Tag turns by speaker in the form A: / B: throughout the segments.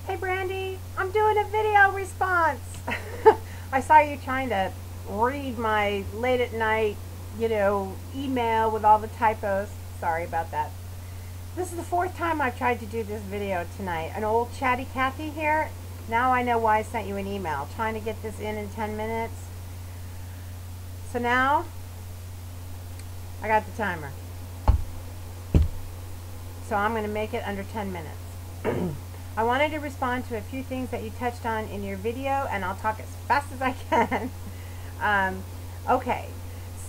A: Hey Brandy, I'm doing a video response. I saw you trying to read my late at night, email with all the typos. Sorry about that. This is the fourth time I've tried to do this video tonight. An old chatty Cathy here. Now I know why I sent you an email. Trying to get this in 10 minutes. So now, I got the timer. So I'm going to make it under 10 minutes. I wanted to respond to a few things that you touched on in your video, and I'll talk as fast as I can. Okay,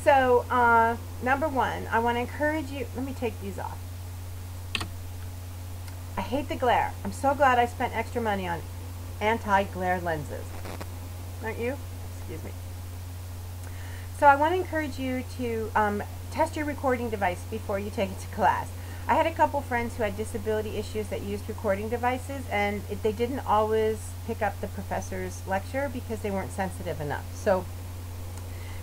A: so number one, I want to encourage you. Let me take these off. I hate the glare. I'm so glad I spent extra money on anti-glare lenses. Aren't you? Excuse me. So I want to encourage you to test your recording device before you take it to class. I had a couple friends who had disability issues that used recording devices, and they didn't always pick up the professor's lecture because they weren't sensitive enough. So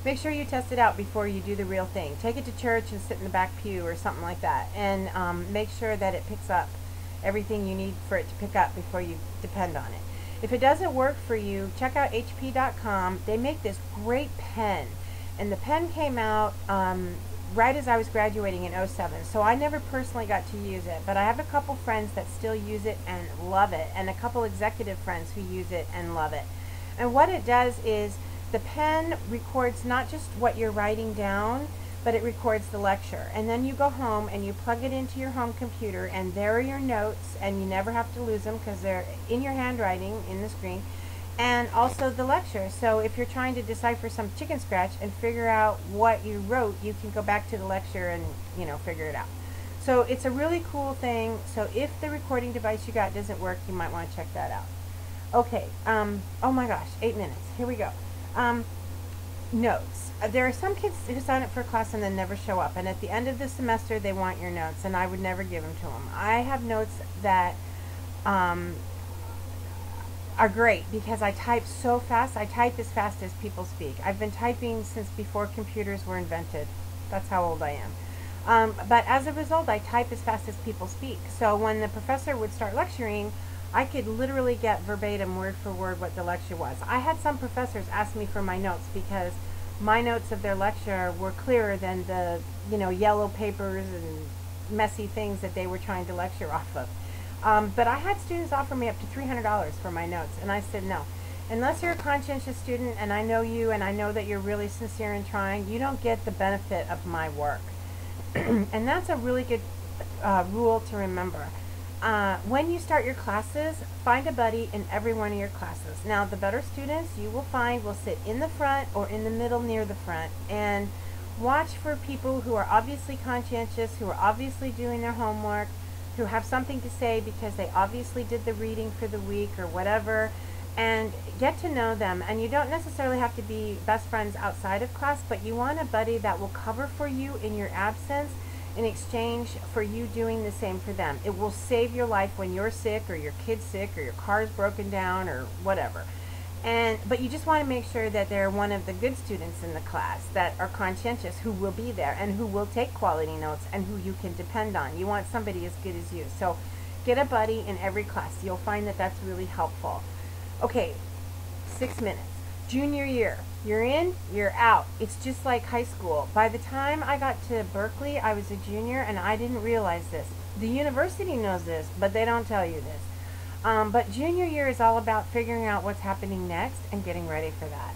A: make sure you test it out before you do the real thing. Take it to church and sit in the back pew or something like that, and make sure that it picks up everything you need for it to pick up before you depend on it. If it doesn't work for you, check out HP.com. They make this great pen, and the pen came out right as I was graduating in '07, so I never personally got to use it, but I have a couple friends that still use it and love it, and a couple executive friends who use it and love it. And what it does is the pen records not just what you're writing down, but it records the lecture, and then you go home and you plug it into your home computer, and there are your notes, and you never have to lose them because they're in your handwriting in the screen, and also the lecture. So if you're trying to decipher some chicken scratch and figure out what you wrote, you can go back to the lecture and figure it out. So it's a really cool thing. So if the recording device you got doesn't work, you might want to check that out. Okay, oh my gosh, 8 minutes. Here we go. Notes. There are some kids who sign up for a class and then never show up, and at the end of the semester they want your notes, and I would never give them to them. I have notes that are great because I type so fast. I type as fast as people speak. I've been typing since before computers were invented. That's how old I am. But as a result, I type as fast as people speak. So when the professor would start lecturing, I could literally get verbatim, word for word, what the lecture was. I had some professors ask me for my notes because my notes of their lecture were clearer than the yellow papers and messy things that they were trying to lecture off of. But I had students offer me up to $300 for my notes, and I said no. Unless you're a conscientious student and I know you and I know that you're really sincere in trying, you don't get the benefit of my work. And that's a really good rule to remember. When you start your classes, find a buddy in every one of your classes. Now, the better students you will find will sit in the front or in the middle near the front, and watch for people who are obviously conscientious, who are obviously doing their homework, who have something to say because they obviously did the reading for the week or whatever, and get to know them. And you don't necessarily have to be best friends outside of class, but you want a buddy that will cover for you in your absence in exchange for you doing the same for them. It will save your life when you're sick or your kid's sick or your car's broken down or whatever. But you just want to make sure that they're one of the good students in the class that are conscientious, who will be there and who will take quality notes and who you can depend on. You want somebody as good as you. So get a buddy in every class. You'll find that that's really helpful. Okay, 6 minutes. Junior year. You're in, you're out. It's just like high school. By the time I got to Berkeley, I was a junior, and I didn't realize this. The university knows this, but they don't tell you this. But junior year is all about figuring out what's happening next and getting ready for that.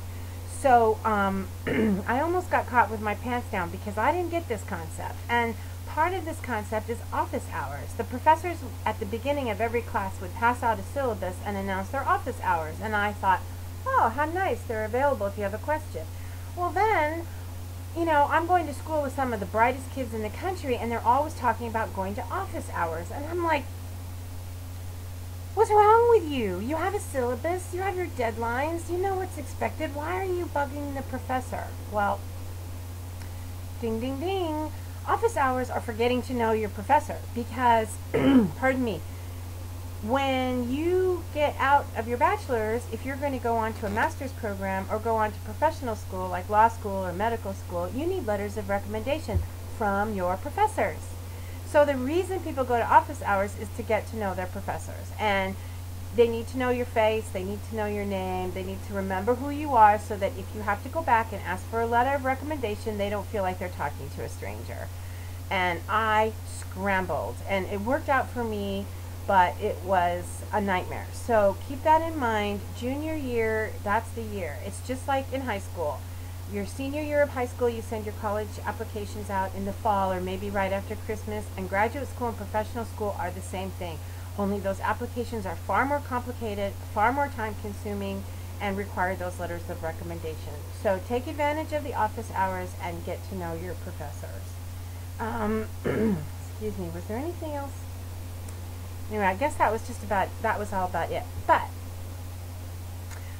A: So I almost got caught with my pants down because I didn't get this concept. And part of this concept is office hours. The professors at the beginning of every class would pass out a syllabus and announce their office hours. And I thought, oh, how nice, they're available if you have a question. Well then, I'm going to school with some of the brightest kids in the country, and they're always talking about going to office hours. And I'm like, what's wrong with you? You have a syllabus, you have your deadlines, you know what's expected. Why are you bugging the professor? Well, ding, ding, ding. Office hours are for getting to know your professor because, pardon me, when you get out of your bachelor's, if you're going to go on to a master's program or go on to professional school like law school or medical school, you need letters of recommendation from your professors. So the reason people go to office hours is to get to know their professors. And they need to know your face, they need to know your name, they need to remember who you are, so that if you have to go back and ask for a letter of recommendation, they don't feel like they're talking to a stranger. And I scrambled, and it worked out for me, but it was a nightmare. So keep that in mind. Junior year, that's the year. It's just like in high school. Your senior year of high school, you send your college applications out in the fall or maybe right after Christmas, and graduate school and professional school are the same thing. Only those applications are far more complicated, far more time consuming, and require those letters of recommendation. So take advantage of the office hours and get to know your professors. Excuse me, was there anything else? Anyway, I guess that was all about it. But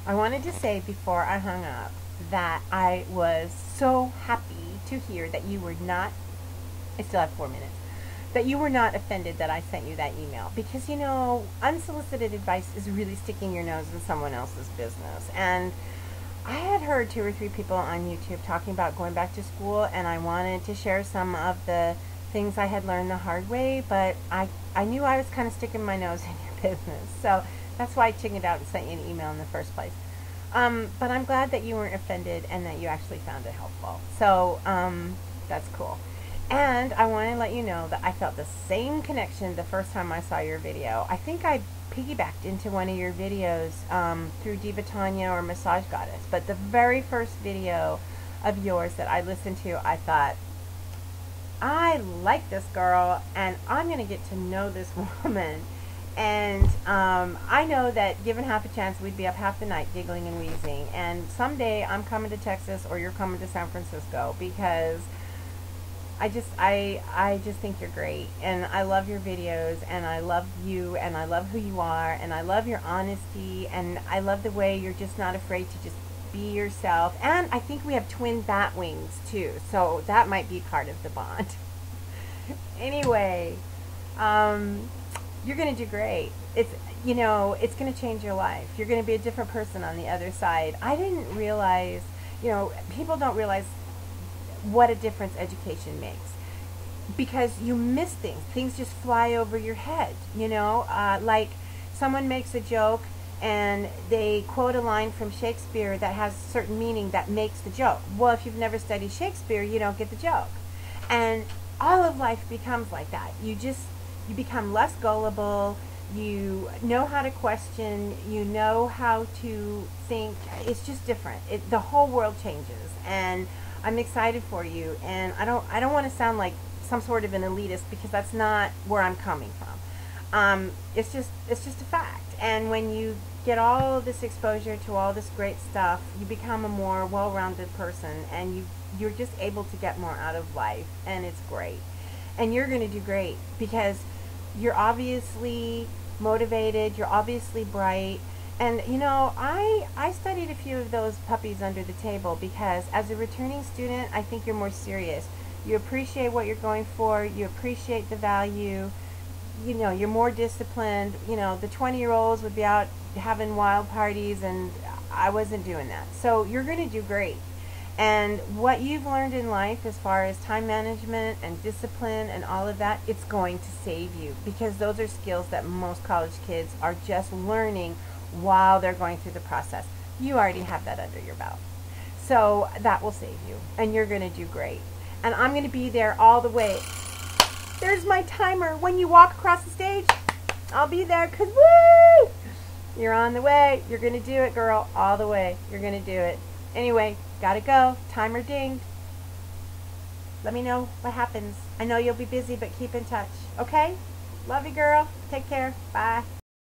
A: I wanted to say before I hung up that I was so happy to hear that you were not, I still have 4 minutes, that you were not offended that I sent you that email. Because, you know, unsolicited advice is really sticking your nose in someone else's business. And I had heard 2 or 3 people on YouTube talking about going back to school, and I wanted to share some of the things I had learned the hard way, but I knew I was kind of sticking my nose in your business. So that's why I chickened out and sent you an email in the first place. But I'm glad that you weren't offended and that you actually found it helpful. So that's cool. And I want to let you know that I felt the same connection the first time I saw your video. I think I piggybacked into one of your videos through Diva Tanya or Massage Goddess. But the very first video of yours that I listened to, I thought, I like this girl, and I'm going to get to know this woman. And I know that given half a chance, we'd be up half the night giggling and wheezing. And someday I'm coming to Texas, or you're coming to San Francisco, because I just think you're great, and I love your videos, and I love you, and I love who you are, and I love your honesty, and I love the way you're just not afraid to just be yourself. And I think we have twin bat wings too, so that might be part of the bond. Anyway, you're gonna do great. It's, you know, it's gonna change your life. You're gonna be a different person on the other side. I didn't realize, you know, people don't realize what a difference education makes, because you miss things just fly over your head, you know. Like someone makes a joke and they quote a line from Shakespeare that has certain meaning that makes the joke. Well, if you've never studied Shakespeare, you don't get the joke. And all of life becomes like that. You become less gullible, you know how to question, you know how to think. It's just different. The whole world changes, and I'm excited for you. And I don't want to sound like some sort of an elitist, because that's not where I'm coming from. It's just a fact. And when you get all of this exposure to all this great stuff, you become a more well-rounded person, and you're just able to get more out of life, and it's great. And you're going to do great, because you're obviously motivated, you're obviously bright. And you know, I studied a few of those puppies under the table, because as a returning student, I think you're more serious. You appreciate what you're going for, you appreciate the value, you know, you're more disciplined. You know, the 20-year-olds would be out having wild parties, and I wasn't doing that. So you're going to do great. And what you've learned in life as far as time management and discipline and all of that, it's going to save you, because those are skills that most college kids are just learning while they're going through the process. You already have that under your belt. So that will save you, and you're going to do great. And I'm going to be there all the way. There's my timer. When you walk across the stage, I'll be there, because woo! You're on the way. You're going to do it, girl, all the way. You're going to do it. Anyway, gotta go. Timer dinged. Let me know what happens. I know you'll be busy, but keep in touch. Okay? Love you, girl. Take care. Bye.